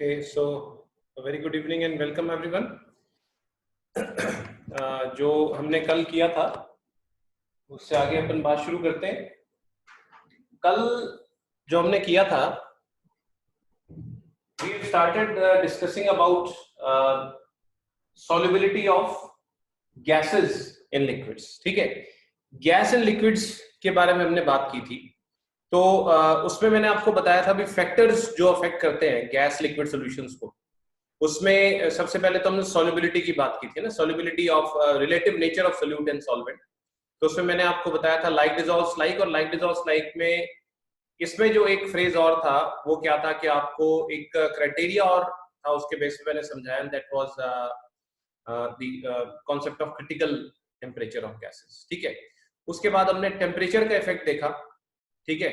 Okay, so a very good evening and welcome everyone. जो हमने कल किया था उससे आगे अपन बात शुरू करते हैं। कल जो हमने किया था, we started discussing about solubility of gases in liquids. ठीक है, गैस एंड लिक्विड्स के बारे में हमने बात की थी। तो उसमें मैंने आपको बताया था भी फैक्टर्स जो अफेक्ट करते हैं गैस लिक्विड सॉल्यूशंस को। उसमें सबसे पहले तो हमने सॉल्युबिलिटी की बात की थी ना, solubility of relative nature of solute and solvent. तो उसमें मैंने आपको बताया था लाइक डिसॉल्व्स लाइक, और लाइक डिसॉल्व्स लाइक में इसमें जो एक फ्रेज और था वो क्या था कि आपको एक क्राइटेरिया और था, उसके बेस पे मैंने समझाया, that was the concept of critical temperature of gases. ठीक है, उसके बाद हमने टेम्परेचर का इफेक्ट देखा। ठीक है,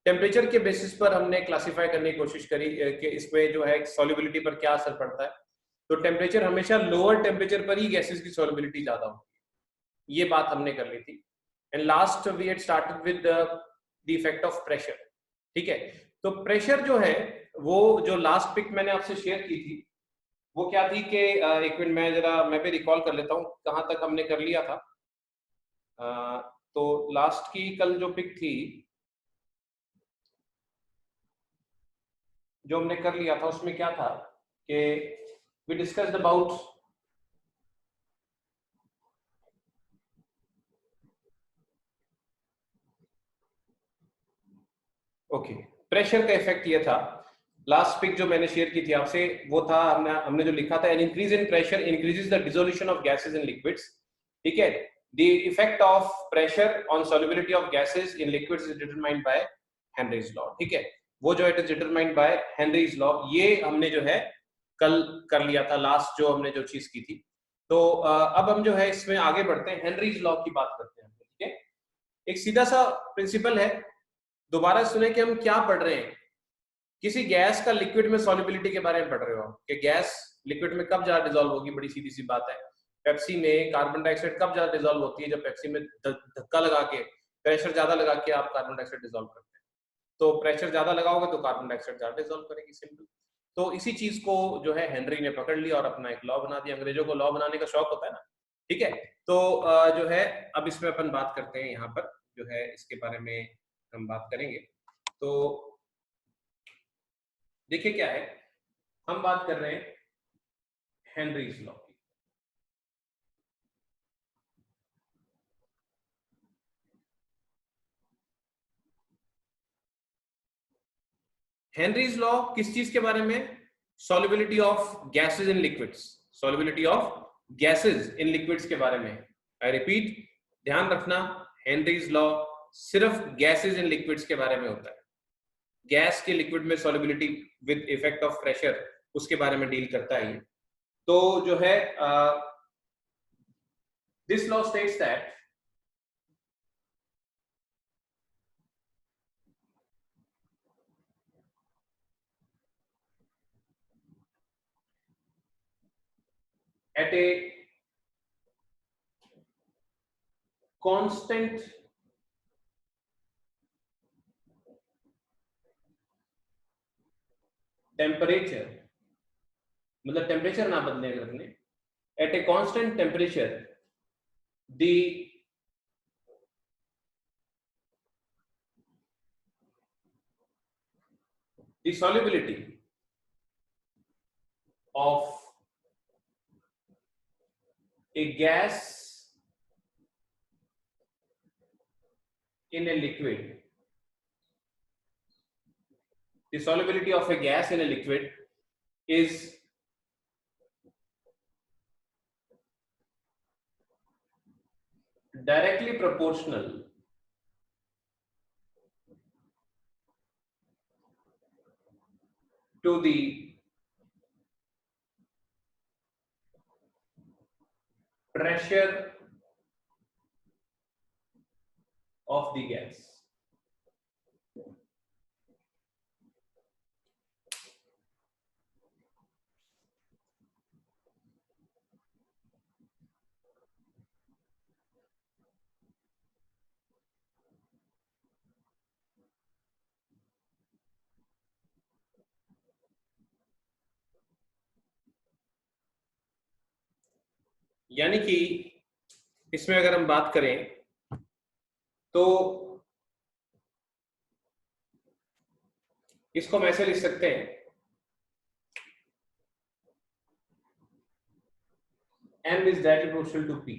टेम्परेचर के बेसिस पर हमने क्लासिफाई करने की कोशिश करी कि इसमें जो है सॉल्युबिलिटी पर क्या असर पड़ता है। तो टेम्परेचर हमेशा लोअर टेम्परेचर पर ही गैसेस की सॉल्युबिलिटी ज्यादा होती है, ये बात हमने कर ली थी। And last we had started with the effect of pressure. ठीक है, तो प्रेशर जो है वो जो लास्ट पिक मैंने आपसे शेयर की थी वो क्या थी कि एक मिनट मैं भी रिकॉल कर लेता हूँ कहाँ तक हमने कर लिया था। तो लास्ट की कल जो पिक थी जो हमने कर लिया था उसमें क्या था कि we discussed about okay pressure का इफेक्ट ये था। लास्ट पिक जो मैंने शेयर की थी आपसे वो था, हमने जो लिखा था, an increase in pressure increases the dissolution of gases in liquids. ठीक है, the effect of pressure on solubility of gases in liquids is determined by Henry's law. ठीक है, वो जो it is determined by Henry's law, ये हमने जो है कल कर लिया था, लास्ट जो हमने जो चीज की थी। तो अब हम जो है इसमें आगे बढ़ते हैं, हेनरीज लॉ की बात करते हैं। ठीक है, एक सीधा सा प्रिंसिपल है, दोबारा सुने कि हम क्या पढ़ रहे हैं। किसी गैस का लिक्विड में सॉल्युबिलिटी के बारे में पढ़ रहे हो कि गैस लिक्विड में कब ज्यादा डिसॉल्व होगी। बड़ी सीधी सी बात है, पेप्सी में कार्बन डाइऑक्साइड कब ज्यादा डिसॉल्व होती है, जब पेप्सी में धक्का लगा के प्रेशर ज्यादा लगा के आप कार्बन डाइऑक्साइड डिसॉल्व करते हैं। तो प्रेशर ज्यादा लगाओगे तो कार्बन डाइऑक्साइड ज्यादा डिसॉल्व करेगी, सिंपल। तो इसी चीज को जो है हेनरी ने पकड़ लिया और अपना एक लॉ बना दिया। अंग्रेजों को लॉ बनाने का शौक होता है ना। ठीक है, तो जो है अब इसमें अपन बात करते हैं, यहाँ पर जो है इसके बारे में हम बात करेंगे। तो देखिए क्या है, हम बात कर रहे हैं हेनरीज लॉ की। हेनरीज लॉ किस चीज के बारे में? Solubility of gases in liquids, solubility of gases in liquids के बारे में। आई रिपीट, ध्यान रखना, हेनरीज लॉ सिर्फ गैसेस इन लिक्विड्स के बारे में होता है। गैस के लिक्विड में solubility with effect of pressure, उसके बारे में डील करता है ये। तो जो है this law states that at a constant temperature, मतलब टेम्परेचर ना बदले अगर अपने, at a constant temperature the solubility of a gas in a liquid, the solubility of a gas in a liquid is directly proportional to the pressure of the gas. यानी कि इसमें अगर हम बात करें तो इसको हम ऐसे लिख सकते हैं, m is directly proportional to p,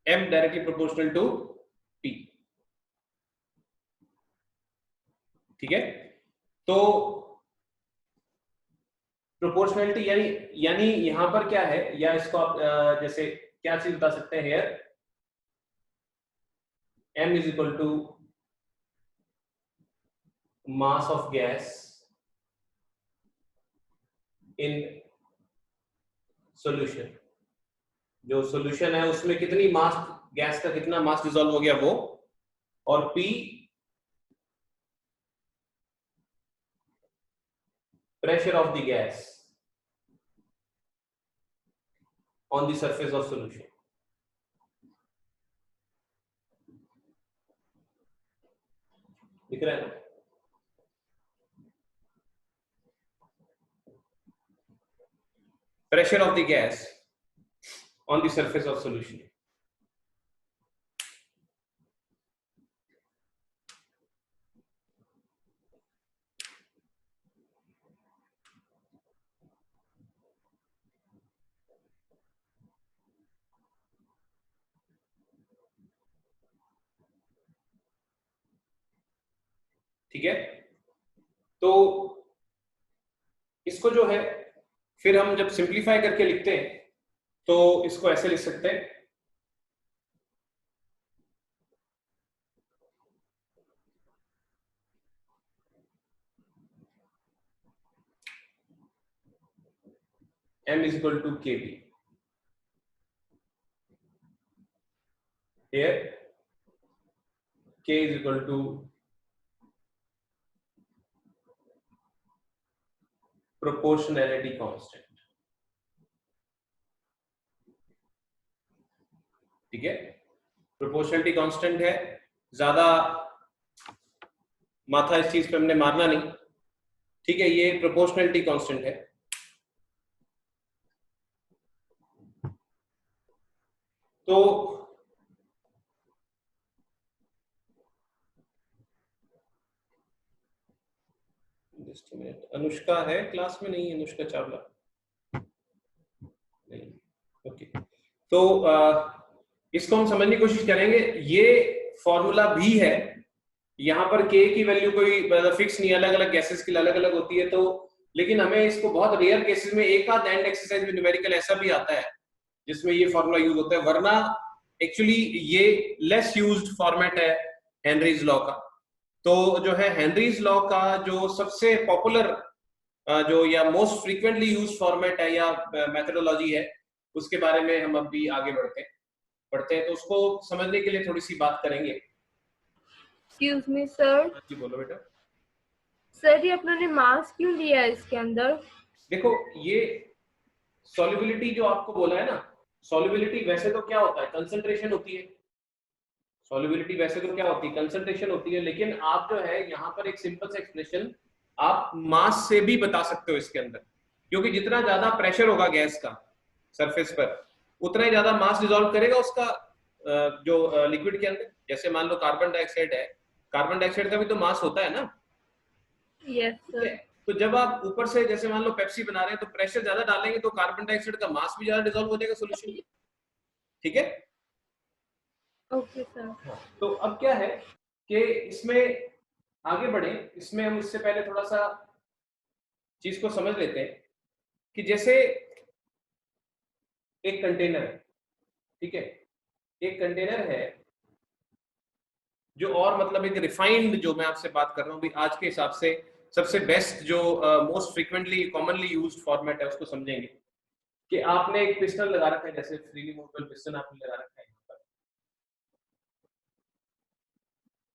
m directly proportional to p, ठीक है। तो प्रोपोर्शनलिटी यानी यहां पर क्या है, या इसको आप जैसे क्या चीज बता सकते हैं here, m is equal to mass of gas in solution, जो सॉल्यूशन है उसमें कितनी मास, गैस का कितना मास डिसॉल्व हो गया वो, और p pressure of the gas on the surface of solution, दिख रहा है ना। pressure of the gas on the surface of solution, ठीक है। तो इसको जो है फिर हम जब सिंप्लीफाई करके लिखते हैं तो इसको ऐसे लिख सकते हैं, m is equal to kb, here k is equal to proportionality constant, ठीक है। प्रोपोर्शनलिटी कांस्टेंट है, ज्यादा माथा इस चीज पे हमने मारना नहीं, ठीक है। ये प्रोपोर्शनलिटी कांस्टेंट है। तो अनुष्का है क्लास में? नहीं, अनुष्का चावला नहीं, ओके। तो इसको हम समझने की कोशिश करेंगे। ये फॉर्मूला भी है, यहाँ पर के की वैल्यू कोई फिक्स नहीं, अलग अलग गैसेस के लिए अलग अलग होती है। तो लेकिन हमें इसको बहुत रेयर केसेस में एक आध एंड एक्सरसाइज में न्यूमेरिकल ऐसा भी आता है जिसमें ये फॉर्मूला यूज होता है, वरना एक्चुअली ये लेस यूज्ड फॉर्मेट है हेनरीज लॉ का। तो जो है हेनरीज लॉ का जो सबसे पॉपुलर जो या मोस्ट फ्रीक्वेंटली यूज फॉर्मेट है या मेथोडोलॉजी है, उसके बारे में हम अभी आगे पढ़ते हैं। तो उसको समझने के लिए थोड़ी सी बात करेंगे। Excuse me sir. जी बोलो बेटा। सर ये अपने मास क्यों लिया है इसके अंदर? देखो ये सॉल्युबिलिटी जो आपको बोला है ना, सॉल्युबिलिटी वैसे तो क्या होता है, कंसंट्रेशन होती है। सॉल्युबिलिटी वैसे तो क्या होती है, कंसंट्रेशन होती है। लेकिन आप जो है यहाँ पर एक सिंपल सा एक्सप्रेशन आप मास से भी बता सकते हो इसके अंदर, क्योंकि जितना ज्यादा प्रेशर होगा गैस का सरफेस पर, उतना ही ज्यादा मास डिसॉल्व करेगा उसका जो लिक्विड के अंदर। जैसे मान लो कार्बन डाइऑक्साइड है, कार्बन डाइऑक्साइड का भी तो मास होता है ना। Yes sir. तो जब आप ऊपर से जैसे मान लो पेप्सी बना रहे हैं तो प्रेशर ज्यादा डालेंगे तो कार्बन डाइऑक्साइड का मास भी ज्यादा डिसॉल्व हो जाएगा सोल्यूशन में, ठीक है। Okay sir. तो अब क्या है कि इसमें आगे बढ़े, इसमें हम इससे पहले थोड़ा सा चीज को समझ लेते हैं कि जैसे एक कंटेनर है, ठीक है। एक कंटेनर है जो, और मतलब एक रिफाइंड, जो मैं आपसे बात कर रहा हूँ भी आज के हिसाब से सबसे बेस्ट जो most frequently commonly used format है, उसको समझेंगे कि आपने एक पिस्टन लगा रखा है, जैसे फ्रीली मूवेबल पिस्टन आपने लगा रखा है यहाँ पर।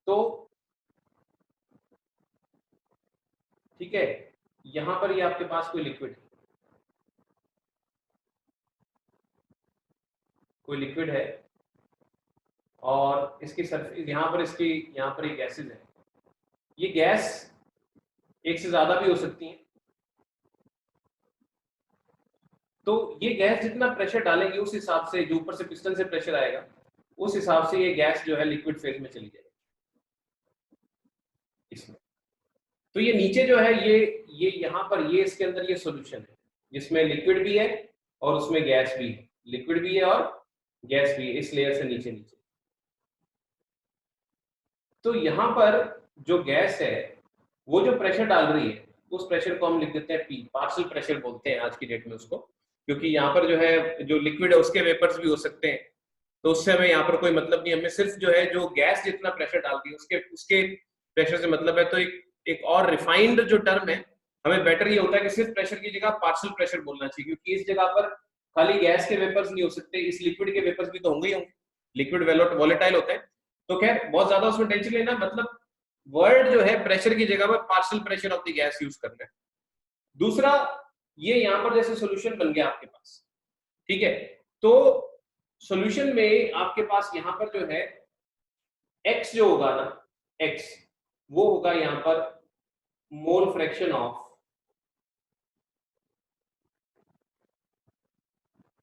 तो ठीक है, यहाँ पर ये आपके पास कोई लिक्विड है और इसकी सरफेस यहाँ पर ये गैसेज है। ये गैस एक से ज्यादा भी हो सकती है, तो ये गैस जितना प्रेशर डालेंगे उस हिसाब से, जो ऊपर से पिस्टन से प्रेशर आएगा उस हिसाब से ये गैस जो है लिक्विड फेज में चली जाएगी इसमें। तो ये नीचे जो है ये यहाँ पर ये इसके अंदर ये सॉल्यूशन है जिसमें लिक्विड भी है और उसमें गैस भी है, लिक्विड भी है और गैस भी है इस लेयर से नीचे नीचे। तो यहाँ पर जो गैस है वो जो प्रेशर डाल रही है उस प्रेशर को हम लिख देते हैं पी, पार्शियल प्रेशर बोलते हैं आज की डेट में उसको, क्योंकि यहाँ पर जो है जो लिक्विड है उसके वेपर्स भी हो सकते हैं, तो उससे हमें यहाँ पर कोई मतलब नहीं, हमें सिर्फ जो है जो गैस जितना प्रेशर डालती है उसके उसके प्रेशर से मतलब है। तो एक और रिफाइंड जो टर्म है, हमें बेटर ये होता है कि सिर्फ प्रेशर की जगह पार्शियल प्रेशर बोलना चाहिए, क्योंकि इस जगह पर खाली गैस के वेपर्स नहीं हो सकते, इस लिक्विड के वेपर्स भी तो होंगे ही होंगे, लिक्विड वॉलेटाइल होते हैं। तो खैर बहुत ज्यादा उसमें टेंशन लेना, मतलब वर्ड जो है प्रेशर की जगह पर partial pressure of the gas use करना है। दूसरा, ये यहां पर जैसे सॉल्यूशन बन गया आपके पास, ठीक है, तो सॉल्यूशन में आपके पास यहां पर जो है x जो होगा ना, x वो होगा यहां पर mole fraction of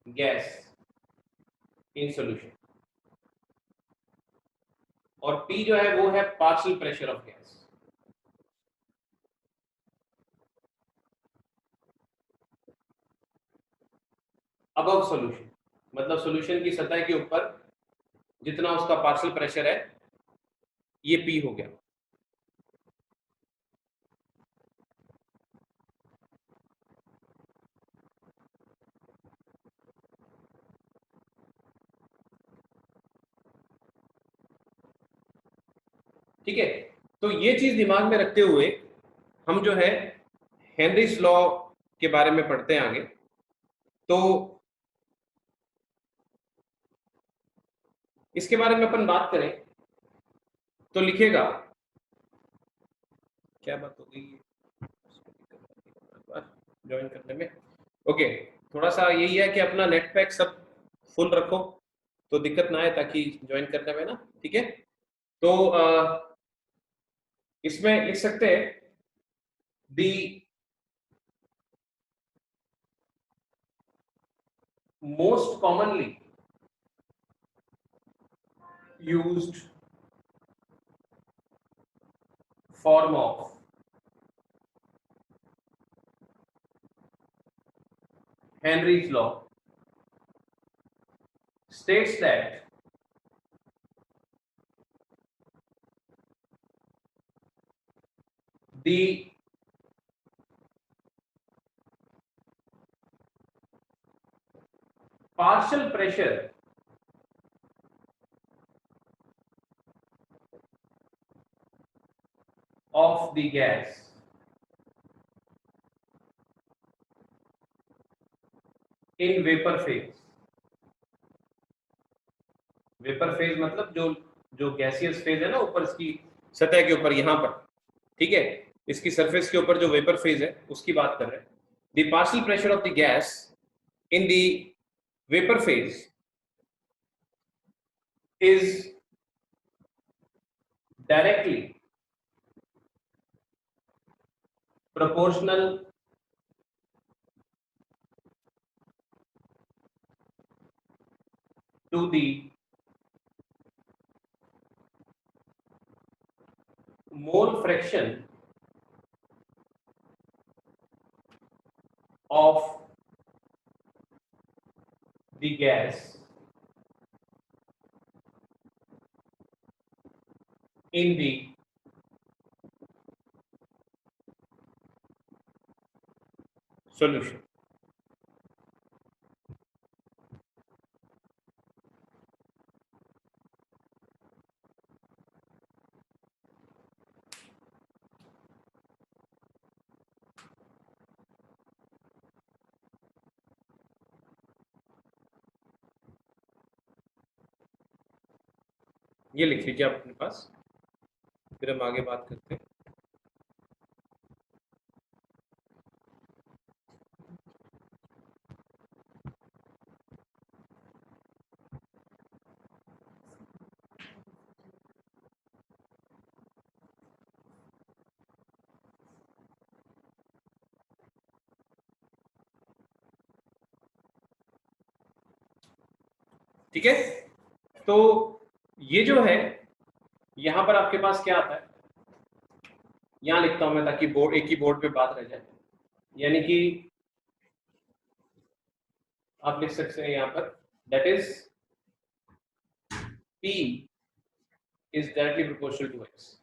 gas in solution, और p जो है वो है partial pressure of gas. Above solution मतलब सॉल्यूशन की सतह के ऊपर जितना उसका पार्शियल प्रेशर है ये p हो गया। ठीक है, तो ये चीज दिमाग में रखते हुए हम जो है हेनरीज लॉ के बारे में पढ़ते हैं आगे। तो इसके बारे में अपन बात करें तो लिखेगा, क्या बात हो गई ज्वाइन करने में, ओके, थोड़ा सा यही है कि अपना नेट पैक सब फुल रखो तो दिक्कत ना आए ताकि ज्वाइन करने में ना, ठीक है। तो इसमें लिख सकते हैं the most commonly used form of Henry's law states that the partial pressure of the gas in vapor phase, vapour phase मतलब जो गैसियस फेज है ना ऊपर इसकी सतह के ऊपर यहां पर, ठीक है, इसकी सरफेस के ऊपर जो वेपर फेज है उसकी बात कर रहे हैं। The partial pressure of the gas in the vapour phase is directly proportional to the mole fraction of the gas in the solution। ये लिख लीजिए आप अपने पास, फिर हम आगे बात करते हैं। ठीक है, तो ये जो है यहां पर आपके पास क्या आता है, यहां लिखता हूं मैं ताकि बोर्ड एक ही बोर्ड पे बात रह जाए, यानी कि आप लिख सकते हैं यहां पर that is P is directly proportional to x।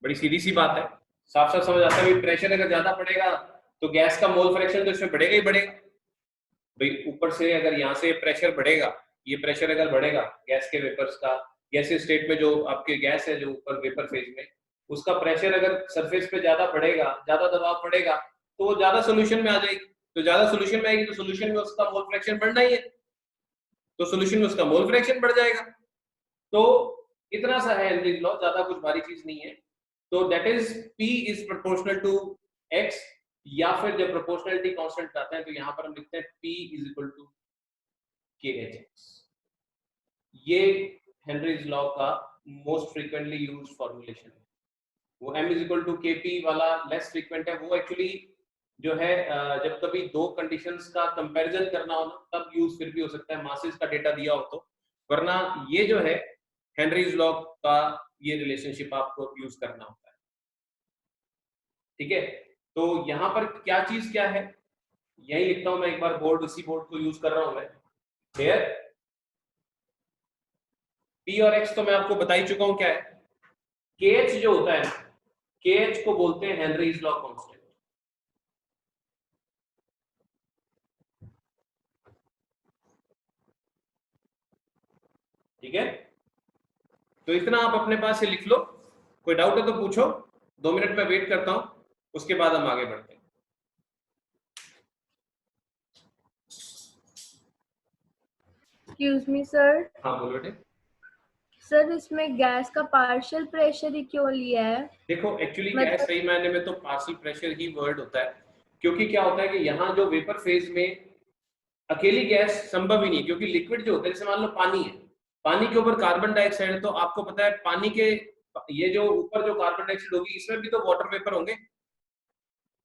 बड़ी सीधी सी बात है, साफ साफ समझ आता है भाई, प्रेशर अगर ज्यादा पड़ेगा तो गैस का मोल फ्रैक्शन तो इसमें बढ़ेगा ही बढ़ेगा भाई। ऊपर से अगर यहाँ से प्रेशर बढ़ेगा, ये प्रेशर अगर बढ़ेगा गैस के वेपर्स का, गैसीय स्टेट में जो आपके गैस है जो ऊपर वेपर फेज में, उसका प्रेशर अगर सरफेस पे ज्यादा बढ़ेगा, ज्यादा दबाव पड़ेगा, तो वो ज्यादा सोल्यूशन में आ जाएगी। तो ज्यादा सोल्यूशन में आएगी तो सोल्यूशन में उसका मोल फ्रैक्शन बढ़ना ही है, तो सोल्यूशन में उसका मोल फ्रैक्शन बढ़ जाएगा। तो इतना सा है हेनरीज लॉ, ज्यादा कुछ भारी चीज नहीं है। तो that is P is proportional to x, या फिर जब प्रोपोर्शनलिटी कांस्टेंट आता है तो यहां पर हम लिखते हैं P is equal to KHX। ये हेनरीज लॉ का मोस्ट फ्रीक्वेंटली यूज्ड फॉर्मूलेशन है। वो M is equal to KP वाला लेस फ्रीक्वेंट है, वो एक्चुअली जो है जब कभी दो कंडीशंस का कंपैरिजन करना हो ना तब यूज फिर भी हो सकता है, मासेस का डेटा दिया हो तो, वरना ये जो है हेनरीज लॉ का ये रिलेशनशिप आपको यूज करना होता है। ठीक है, तो यहां पर क्या चीज क्या है, यही लिखता हूं मैं एक बार, बोर्ड उसी बोर्ड को यूज कर रहा हूं मैं। हियर P और X तो मैं आपको बता ही चुका हूं क्या है। KH जो होता है ना, KH को बोलते हैं हेनरीज लॉ कांस्टेंट। ठीक है, तो इतना आप अपने पास से लिख लो, कोई डाउट है तो पूछो, 2 मिनट में वेट करता हूं, उसके बाद हम आगे बढ़ते हैं। Excuse me sir. हाँ बोलो बेटे। सर इसमें गैस का पार्शियल प्रेशर ही क्यों लिया है? देखो एक्चुअली क्या है, मतलब सही मायने में तो पार्शियल प्रेशर ही वर्ड होता है, क्योंकि क्या होता है कि यहाँ जो वेपर फेज में अकेली गैस संभव ही नहीं, क्योंकि लिक्विड जो होता है, जैसे मान लो पानी है, पानी के ऊपर कार्बन डाइऑक्साइड है, तो आपको पता है पानी के ये जो ऊपर जो कार्बन डाइऑक्साइड होगी इसमें भी तो वाटर वेपर होंगे,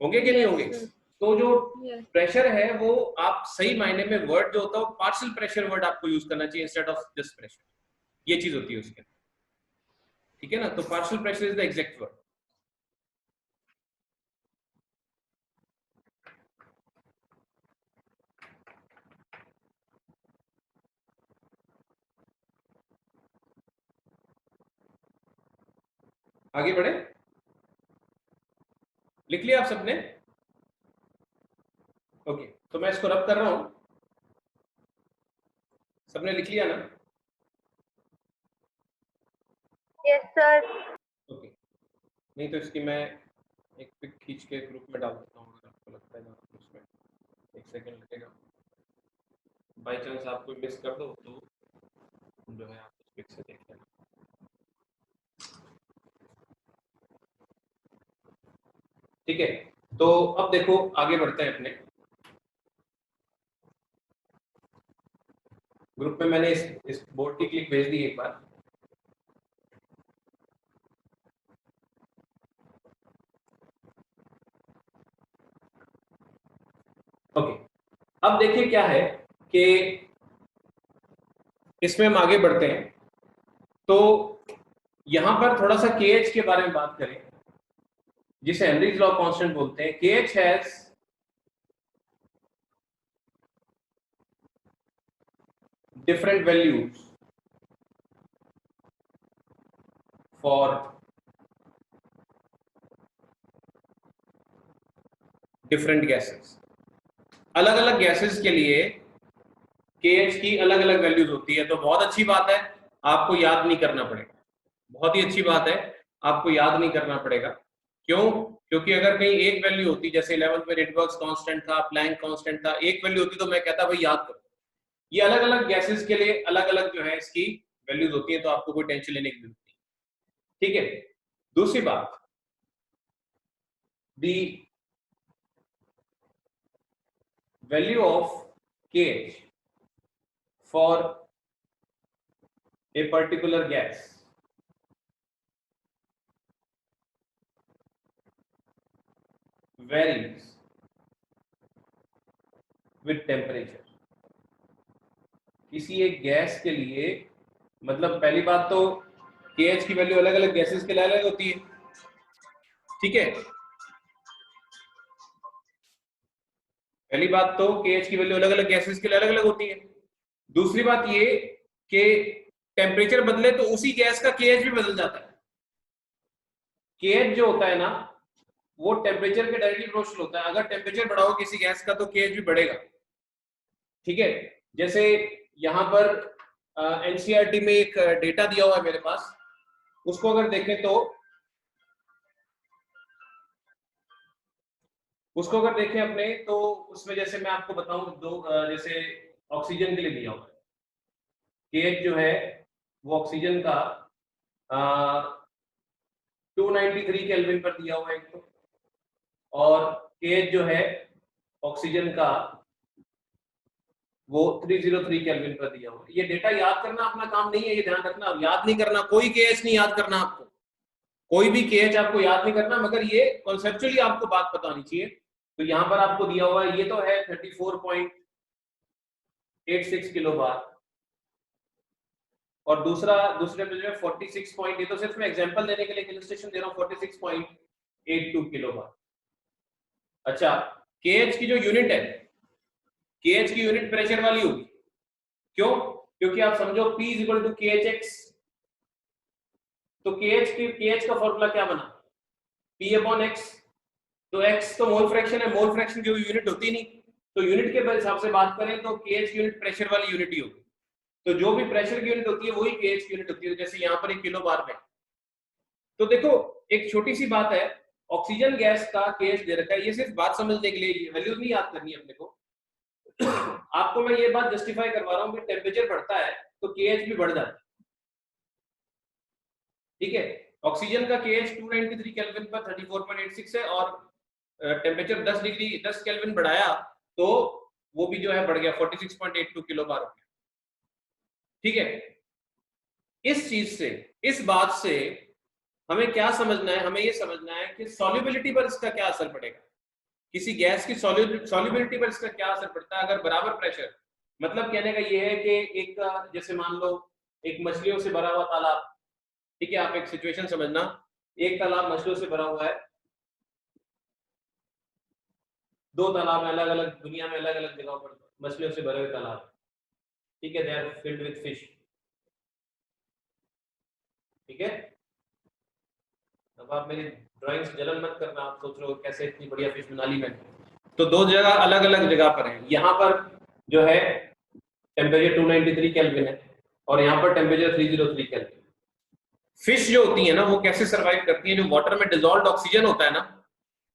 होंगे कि नहीं यस होंगे? सर। तो जो यस। प्रेशर है वो आप सही मायने में वर्ड जो होता है वो पार्शियल प्रेशर वर्ड आपको यूज करना चाहिए इंस्टेड ऑफ जस्ट प्रेशर, ये चीज होती है उसके। ठीक है ना, तो partial pressure is the exact word. आगे बढ़े, लिख लिया आप सबने? ओके, तो मैं इसको रब कर रहा हूं, सबने लिख लिया ना? Yes sir. ओके, नहीं तो इसकी मैं एक पिक खींच के ग्रुप में डाल देता हूँ, अगर आपको लगता है ना उसमें 1 सेकंड लगेगा, बाई चांस आप कोई मिस कर दो तो जो है आप उस पिक से देख लेना। ठीक है, तो अब देखो आगे बढ़ते हैं अपने ग्रुप में, मैंने इस बोर्ड की क्लिक भेज दी एक बार। ओके, अब देखिए क्या है कि इसमें हम आगे बढ़ते हैं, तो यहां पर थोड़ा सा KH के बारे में बात करें, जिसे हेनरीज लॉ कांस्टेंट बोलते हैं। KH has different values for different gases। अलग अलग गैसेस के लिए KH की अलग अलग वैल्यूज होती है, तो बहुत अच्छी बात है, आपको याद नहीं करना पड़ेगा, बहुत ही अच्छी बात है, आपको याद नहीं करना पड़ेगा। क्यों? क्योंकि अगर कहीं एक वैल्यू होती, जैसे 11th में रिडबर्ग्स कांस्टेंट था, प्लैंक कांस्टेंट था, एक वैल्यू होती तो मैं कहता भाई याद करो। ये अलग अलग गैसेस के लिए अलग अलग जो है इसकी वैल्यूज होती है, तो आपको कोई टेंशन लेने की जरूरत नहीं। ठीक है, दूसरी बात, दी value of KH for a particular gas varies with temperature। किसी एक गैस के लिए, मतलब पहली बात तो KH की वैल्यू अलग अलग गैसेस के लिए अलग होती है, ठीक है। पहली बात तो KH की वैल्यू अलग अलग गैसेस के लिए अलग अलग होती है। दूसरी बात ये कि टेम्परेचर बदले तो उसी गैस का KH भी बदल जाता है। KH जो होता है ना, वो टेम्परेचर के डायरेक्टली प्रोपोर्शनल होता है। अगर टेम्परेचर बढ़ाओ किसी गैस का तो KH भी बढ़ेगा, ठीक है। जैसे यहाँ पर एनसीईआरटी में एक डेटा दिया हुआ है मेरे पास, उसको अगर देखें तो अपने, तो उसमें जैसे मैं आपको बताऊं जैसे ऑक्सीजन के लिए दिया हुआ है KH जो है वो ऑक्सीजन का 293 केल्विन पर दिया हुआ है एक तो, और KH जो है ऑक्सीजन का वो 303 केल्विन पर दिया हुआ है। ये डेटा याद करना अपना काम नहीं है, ये ध्यान रखना। याद नहीं करना, कोई KH नहीं याद करना आपको, कोई भी KH आपको याद नहीं करना, मगर ये कॉन्सेप्चुअली आपको बात पता होनी चाहिए। तो यहाँ पर आपको दिया हुआ है, ये तो है 34.86 किलो बार, और दूसरे में जो है 46 पॉइंट, ये तो सिर्फ मैं एग्जांपल देने के लिए इलस्ट्रेशन दे रहा हूँ, 46.82 किलो बार। अच्छा, KH की जो यूनिट है, KH की यूनिट प्रेशर वाली होगी। क्यों? क्योंकि आप समझो P is equal to KHX, तो KH का फॉर्मूला क्या बना, P अपॉन X। तो X तो मोल फ्रैक्शन है, मोल फ्रैक्शन की यूनिट होती नहीं, तो यूनिट के हिसाब से बात करें तो KH की यूनिट प्रेशर वाली यूनिट ही होगी। तो जो भी प्रेशर की यूनिट होती है वही KH की यूनिट होती है। जैसे यहाँ पर 1 किलो बार में, तो देखो एक छोटी सी बात है, ऑक्सीजन गैस का KH दे रखा है, ये सिर्फ बात समझने के लिए, वैल्यूज नहीं याद करनी है अपने को। आपको मैं ये बात जस्टिफाई करवा रहा हूँ कि टेम्परेचर बढ़ता है तो KH भी बढ़ जाता है, ठीक है। ऑक्सीजन का KH 293 केल्विन पर 34.86 है, और टेम्परेचर 10 केल्विन बढ़ाया तो वो भी जो है बढ़ गया, 46.82 किलो बार हो गया, ठीक है। इस चीज से, इस बात से हमें क्या समझना है, हमें ये समझना है कि सॉल्युबिलिटी पर इसका क्या असर पड़ेगा, किसी गैस की सॉल्युबिलिटी पर इसका क्या असर पड़ता है अगर बराबर प्रेशर। मतलब कहने का ये है कि एक, जैसे मान लो एक मछलियों से भरा हुआ तालाब, ठीक है, आप एक सिचुएशन समझना, एक तालाब मछलियों से भरा हुआ है, दो तालाब अलग अलग दुनिया में अलग अलग जगहों पर मछलियों से भरे हुए तालाब, ठीक है, they are filled with fish, ठीक है। अब आप मेरी ड्राइंग से जलन मत करना, आप सोच रहे हो कैसे इतनी बढ़िया फिश बना ली मैंने। तो दो जगह अलग अलग जगह पर है, यहाँ पर जो है टेम्परेचर 293 केल्विन है और यहाँ पर टेम्परेचर 303 केल्विन। फिश जो होती है ना, वो कैसे सरवाइव करती है, जो वाटर में डिसॉल्व्ड ऑक्सीजन होता है ना,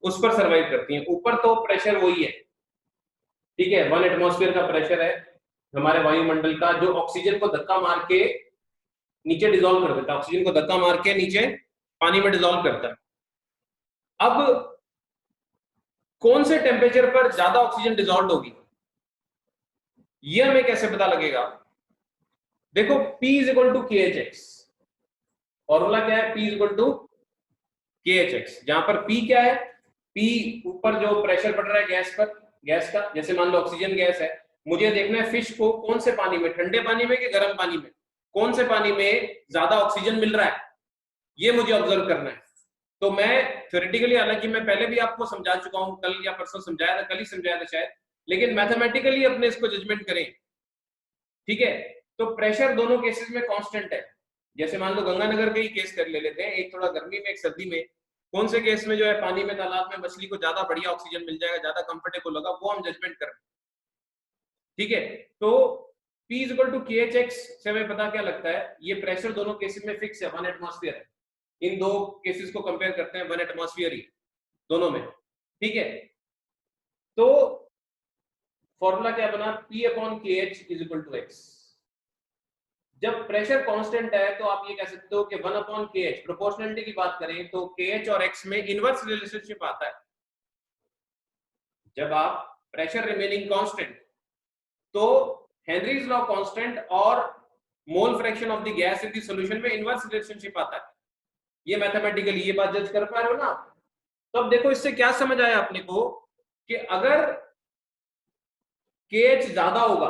उस पर सरवाइव करती है। ऊपर तो प्रेशर वही है, ठीक है, 1 एटमॉस्फेयर का प्रेशर है हमारे वायुमंडल का, जो ऑक्सीजन को धक्का मार के नीचे डिसॉल्व कर देता है, ऑक्सीजन को धक्का मार के नीचे पानी में डिसॉल्व करता है। अब कौन से टेम्परेचर पर ज्यादा ऑक्सीजन डिसॉल्व होगी, ये हमें कैसे पता लगेगा। देखो P is equal to KHX, formula क्या है, P is equal to KHX, जहां पर P क्या है, P ऊपर जो प्रेशर पड़ रहा है गैस पर, गैस का, जैसे मान लो ऑक्सीजन गैस है, मुझे देखना है फिश को कौन से पानी में, ठंडे पानी में कि गर्म पानी में, कौन से पानी में ज्यादा ऑक्सीजन मिल रहा है, ये मुझे ऑब्जर्व करना है। तो मैं थ्योरेटिकली, हालांकि मैं पहले भी आपको समझा चुका हूं, कल या परसों समझाया था, कल ही समझाया था शायद, लेकिन मैथमेटिकली अपने इसको जजमेंट करें, ठीक है। तो प्रेशर दोनों केसेस में कांस्टेंट है। जैसे मान लो गंगानगर के ही केस कर ले लेते हैं, एक थोड़ा गर्मी में एक सर्दी में, कौन से केस में जो है पानी में तालाब में मछली को ज्यादा बढ़िया ऑक्सीजन मिल जाएगा, ज्यादा कंफर्टेबल होगा, वो हम जजमेंट करें, ठीक है। तो P is equal to KHX से हमें पता क्या लगता है, ये प्रेशर दोनों केसेस में फिक्स है, 1 एटमॉस्फेयर है। इन दो केसेस को कंपेयर करते हैं, 1 एटमॉस्फेयर ही दोनों में, ठीक है। तो फॉर्मूला क्या बना, P upon KH is equal to X। जब प्रेशर कांस्टेंट है तो आप ये कह सकते हो कि 1 अपॉन KH, प्रोपोर्शनलिटी की बात करें तो KH और X में इनवर्स रिलेशनशिप आता है। जब आप प्रेशर रिमेनिंग कांस्टेंट, तो हेनरीज लॉ कांस्टेंट और mole fraction of the gas in the solution में इनवर्स रिलेशनशिप आता है। ये मैथमेटिकली ये बात जज कर पा रहे हो ना। तो अब देखो इससे क्या समझ आया अपने को कि अगर KH ज्यादा होगा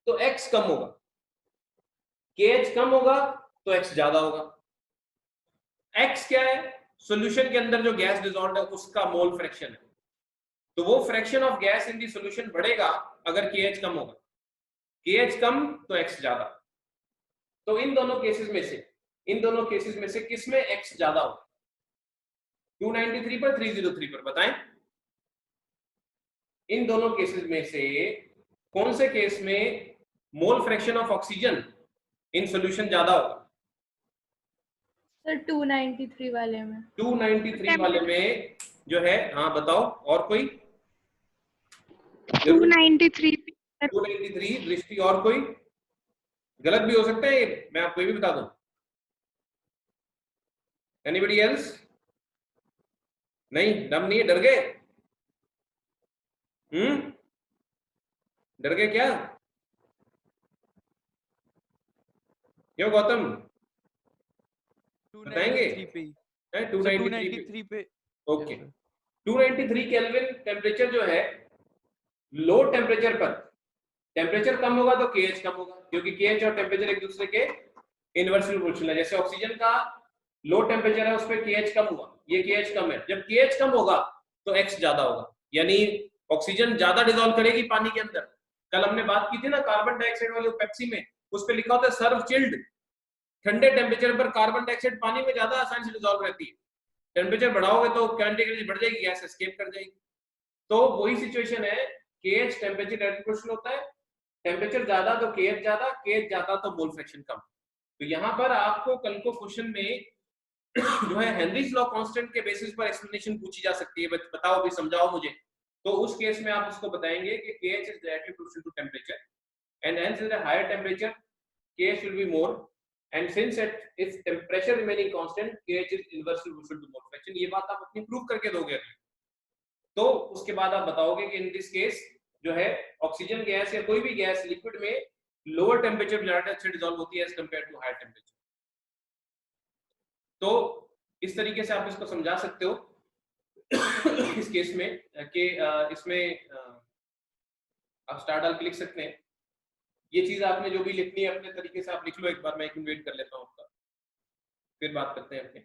तो x कम होगा, KH कम होगा तो x ज्यादा होगा। x क्या है? सॉल्यूशन के अंदर जो गैस डिसॉल्व्ड है उसका मोल फ्रैक्शन है, तो वो fraction of gas in the solution बढ़ेगा अगर KH कम होगा, KH कम तो x ज्यादा। तो इन दोनों केसेस में से किसमें x ज्यादा होगा? 293 पर 303 पर बताएं, इन दोनों केसेस में से कौन से केस में mole fraction of oxygen in solution ज्यादा होगा? सर 293 वाले में। 293 वाले में जो है, हाँ बताओ और कोई? 293 293 दृष्टि, और कोई? गलत भी हो सकता है, मैं आपको ये भी बता दूं। Anybody else? नहीं, दम नहीं है, डर गए? डर गए क्या? क्यों गौतम, बताएंगे? 293 पे। ओके, 293 केल्विन टेम्परेचर जो है, लो टेम्परेचर पर टेम्परेचर कम होगा तो KH कम होगा, क्योंकि KH और टेम्परेचर एक दूसरे के इनवर्सली प्रोपोर्शनल है। जैसे ऑक्सीजन का लो टेम्परेचर है, उस पर KH कम हुआ, ये KH कम है। जब KH कम होगा तो X ज्यादा होगा, यानी ऑक्सीजन ज्यादा डिसॉल्व करेगी पानी के अंदर। कल हमने बात की थी ना कार्बन डाइऑक्साइड वाले पेप्सी में, उस पर लिखा होता है सर्व चिल्ड, ठंडे टेम्परेचर पर कार्बन डाइऑक्साइड पानी में ज्यादा आसानी से डिसॉल्व रहती है। टेम्परेचर बढ़ाओगे तो कैंटिग्रेड बढ़ जाएगी, गैस एस्केप कर जाएगी। तो वही सिचुएशन है, KH टेम्परेचर डायरेक्ट प्रोपोर्शनल होता है, टेम्परेचर ज्यादा तो KH ज्यादा, KH ज्यादा तो मोल फ्रैक्शन कम। तो यहाँ पर आपको कल को क्वेश्चन में जो है हेनरीज लॉ कांस्टेंट के बेसिस पर एक्सप्लेनेशन पूछी जा सकती है, बताओ भी, समझाओ मुझे। तो उस केस में आप उसको बताएंगे कि KH is directly proportional to temperature and hence at a higher temperature KH will be more, and since if temperature remaining constant KH is inversely proportional to mole fraction। ये बात आप अपनी प्रूव करके दोगे अगले। तो उसके बाद आप बताओगे कि इन दिस केस जो है ऑक्सीजन गैस या कोई भी गैस लिक्विड में लोअर टेम्परेचर पर ज्यादा अच्छे डिसॉल्व होती है as compare to higher temperature. तो इस तरीके से आप इसको समझा सकते हो इस केस में कि इसमें आप स्टार डाल के लिख सकते हैं। ये चीज आपने जो भी लिखनी है अपने तरीके से आप लिख लो, एक बार मैं एक वेट कर लेता हूँ आपका, फिर बात करते हैं अपने।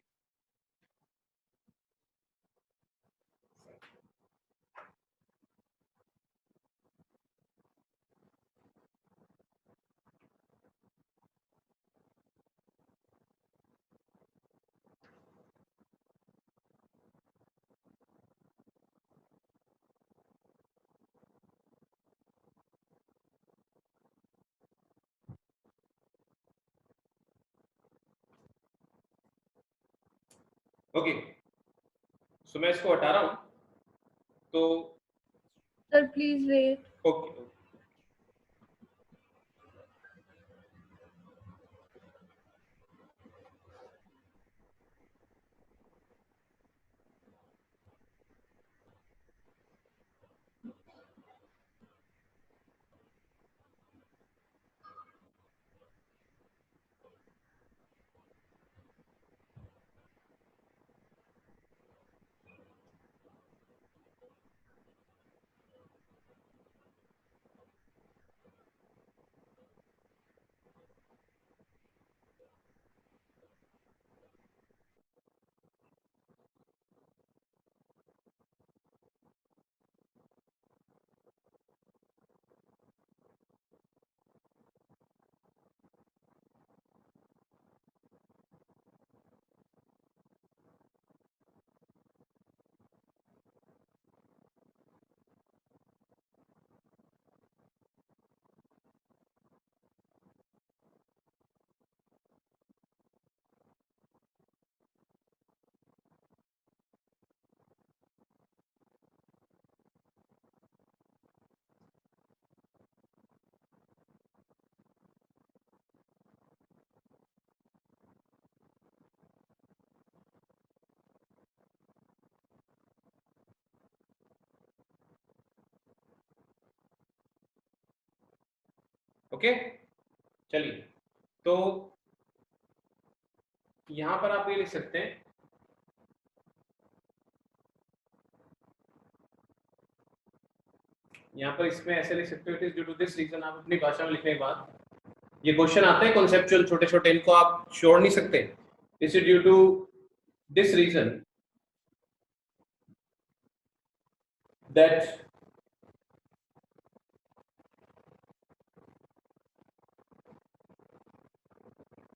ओके, सो मैं इसको हटा रहा हूं, तो sir please wait. Okay okay, चलिए। तो यहां पर आप ये लिख सकते हैं यहाँ पर इसमें ऐसे लिख सकते हो, it is due to this reason. आप अपनी भाषा में लिखने के बाद ये क्वेश्चन आते हैं कॉन्सेप्चुअल छोटे छोटे, इनको आप छोड़ नहीं सकते। This is due to this reason that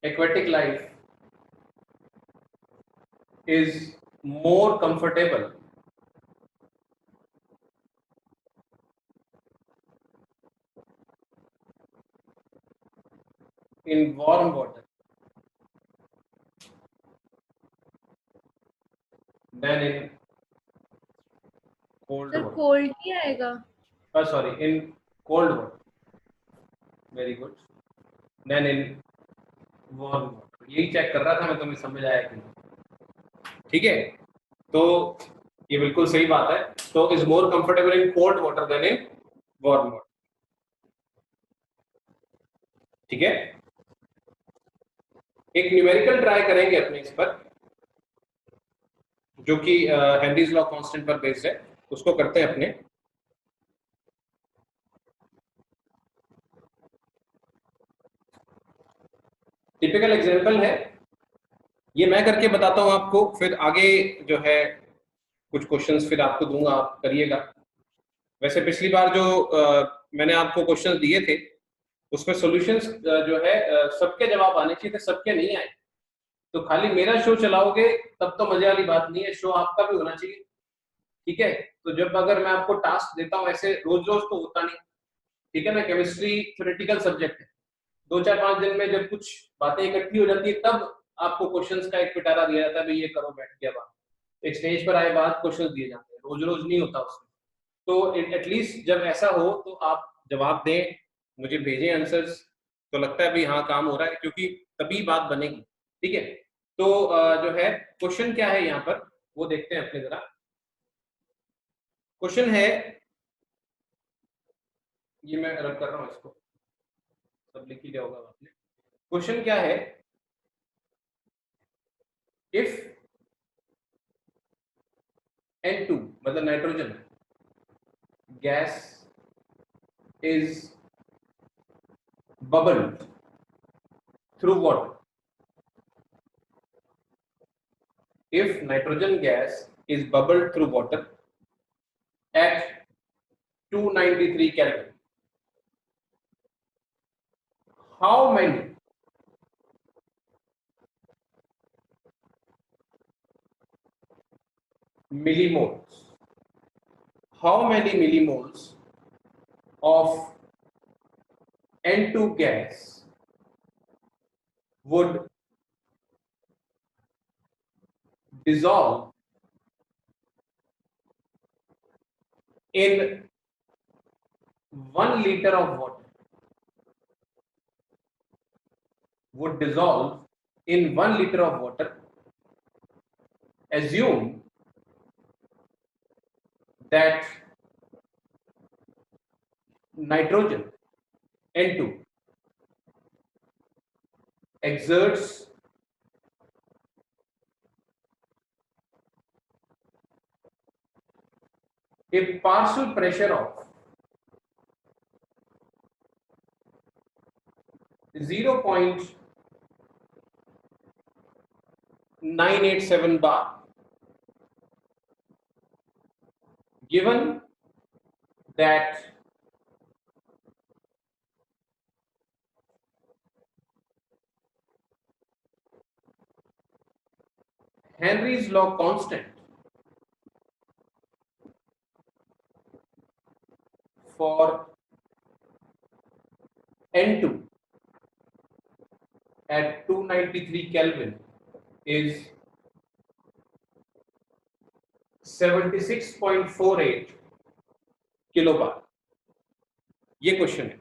aquatic life is more comfortable in warm water than in cold sir water. Cold ही आएगा। Sorry, in cold water. Very good. Than in warm water. यही check कर रहा था मैं, तुम्हें समझ आया कि नहीं। ठीक है, तो ये बिल्कुल सही बात है। तो is more comfortable in cold water than in warm water. ठीक है, एक न्यूमेरिकल ट्राई करेंगे अपने इस पर, जो कि हेनरीज लॉ कांस्टेंट पर बेस्ड है, उसको करते हैं अपने। टिपिकल एग्जांपल है ये, मैं करके बताता हूं आपको, फिर आगे जो है कुछ क्वेश्चंस फिर आपको दूंगा, आप करिएगा। वैसे पिछली बार जो मैंने आपको क्वेश्चंस दिए थे उसमें सॉल्यूशंस जो है सबके जवाब आने चाहिए थे, सबके नहीं आए। तो खाली मेरा शो चलाओगे तब तो मजे वाली बात नहीं है, शो आपका भी होना चाहिए। ठीक है, तो जब अगर मैं आपको टास्क देता हूँ ऐसे रोज रोज तो होता नहीं। ठीक है ना, केमिस्ट्री थ्योरेटिकल सब्जेक्ट है, 2-4-5 दिन में जब कुछ बातें इकट्ठी हो जाती है तब आपको क्वेश्चंस का एक पिटारा दिया जाता है, भाई ये करो, बैठ गया बात। एक स्टेज पर आए बाद क्वेश्चंस दिए जाते हैं, रोज रोज नहीं होता उसमें। तो एटलीस्ट जब ऐसा हो तो आप जवाब दें, मुझे भेजें आंसर्स, तो लगता है भाई हाँ काम हो रहा है, क्योंकि तभी बात बनेगी। ठीक है, तो जो है क्वेश्चन क्या है यहाँ पर वो देखते हैं अपने जरा। क्वेश्चन है, ये मैं रब कर रहा हूँ इसको, सब लिख ही लिया होगा आपने। क्वेश्चन क्या है, इफ N2 मतलब nitrogen gas is bubbled through water. If nitrogen gas is bubbled through water at 293 Kelvin, how many millimoles? How many millimoles of N2 gas would dissolve in 1 liter of water? Would dissolve in 1 liter of water. Assume that nitrogen N2 exerts a partial pressure of 0.987 bar, given that Henry's law constant for N2 at 293 Kelvin is 76.48 किलोबार। ये question है।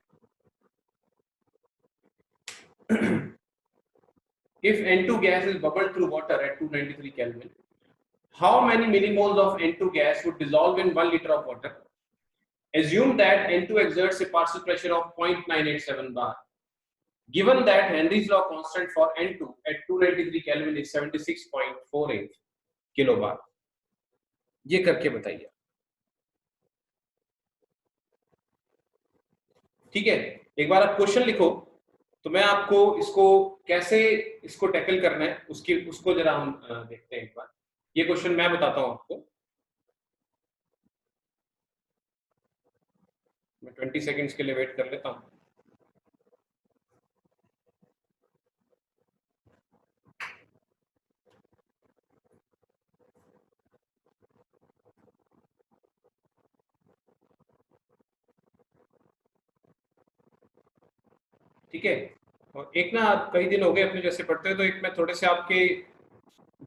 If N2 gas is bubbled through water at 293 Kelvin, how many millimoles of N2 gas would dissolve in 1 liter of water? Assume that N2 exerts a partial pressure of 0.987 bar. Given that Henry's law constant for N2 at 293 Kelvin is 76.48 किलोबार, ये करके बताइए। ठीक है, एक बार आप question लिखो तो मैं आपको इसको कैसे इसको टैकल करना है उसको जरा हम देखते हैं एक बार। ये क्वेश्चन मैं बताता हूं आपको। मैं 20 सेकंड्स के लिए वेट कर लेता हूं। ठीक है, और एक ना कई दिन हो गए अपने जैसे पढ़ते हैं, तो एक मैं थोड़े से आपके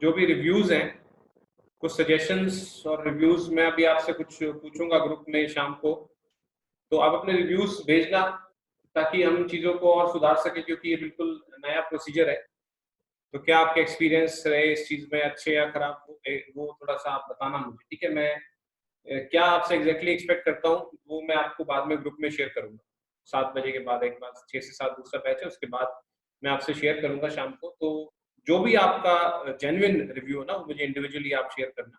जो भी रिव्यूज हैं, कुछ सजेशंस और रिव्यूज मैं अभी आपसे कुछ पूछूंगा ग्रुप में शाम को, तो आप अपने रिव्यूज भेजना ताकि हम चीज़ों को और सुधार सके, क्योंकि ये बिल्कुल नया प्रोसीजर है। तो क्या आपके एक्सपीरियंस रहे इस चीज़ में, अच्छे या खराब, वो थोड़ा सा आप बताना मुझे, ठीक है। मैं क्या आपसे एग्जैक्टली एक्सपेक्ट करता हूँ वो मैं आपको बाद में ग्रुप में शेयर करूंगा। 7 बजे के बाद एक बार 6 से 7 दूसरा बैच है, उसके बाद मैं आपसे शेयर करूंगा शाम को। तो जो भी आपका जेन्युइन रिव्यू है ना, वो मुझे इंडिविजुअली आप शेयर करना,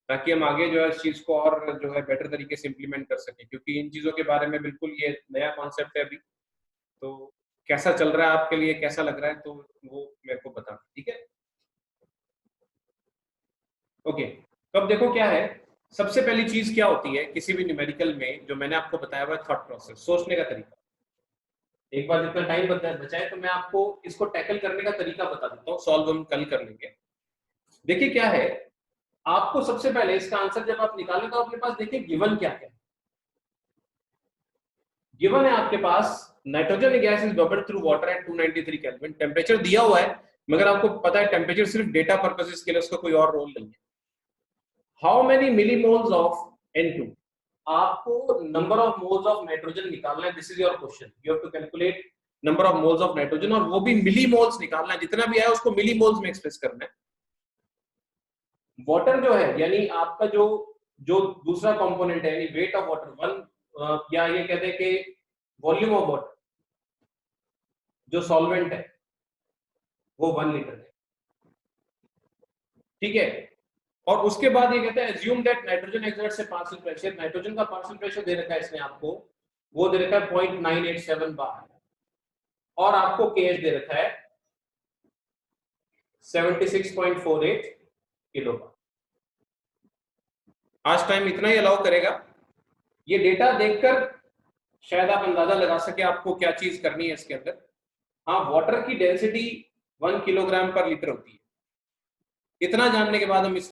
ताकि हम आगे जो है इस चीज़ को और जो है बेटर तरीके से इम्प्लीमेंट कर सकें, क्योंकि इन चीज़ों के बारे में बिल्कुल ये नया कॉन्सेप्ट है अभी। तो कैसा चल रहा है आपके लिए, कैसा लग रहा है, तो वो मेरे को बताना, ठीक है। ओके, तो अब देखो क्या है, सबसे पहली चीज क्या होती है किसी भी न्यूमेरिकल में, जो मैंने आपको बताया हुआ है थॉट प्रोसेस, सोचने का तरीका। एक बार जितना टाइम बचा है तो मैं आपको इसको टैकल करने का तरीका बता देता हूँ, सॉल्व हम कल कर लेंगे। देखिए क्या है, आपको सबसे पहले इसका आंसर जब आप निकालें तो अपने पास देखिए गिवन क्या क्या है। गिवन है आपके पास nitrogen gas is bubbled through water at 293 kelvin, temperature दिया हुआ है, मगर आपको पता है टेम्परेचर सिर्फ डेटा पर्पसेस के लिए, उसका कोई और रोल नहीं है। How many millimoles of N2, आपको number of moles of nitrogen निकालना है, this is your question, you have to calculate number of moles of nitrogen, और वो भी मिलीमोल्स निकालना है, जितना भी आया उसको मिलीमोल्स में एक्सप्रेस करना है। वाटर जो है यानी आपका जो जो दूसरा कंपोनेंट है, यानी वेट ऑफ वाटर वन, या ये कहते हैं कि वॉल्यूम ऑफ वाटर, जो सॉल्वेंट है वो 1 लीटर है, ठीक है। और उसके बाद ये कहते हैं assume that नाइट्रोजन एक्सर्ट्स से पार्शियल प्रेशर, नाइट्रोजन का पार्शियल प्रेशर दे रखा है इसने आपको, वो दे रखा है 0.987 बार, और आपको केएच दे रखा है 76.48 किलो बार। आज टाइम इतना ही अलाउ करेगा। ये डेटा देखकर शायद आप अंदाजा लगा सके आपको क्या चीज करनी है इसके अंदर। हाँ, वाटर की डेंसिटी 1 किलोग्राम पर लीटर होती है, इतना जानने के बाद हम इस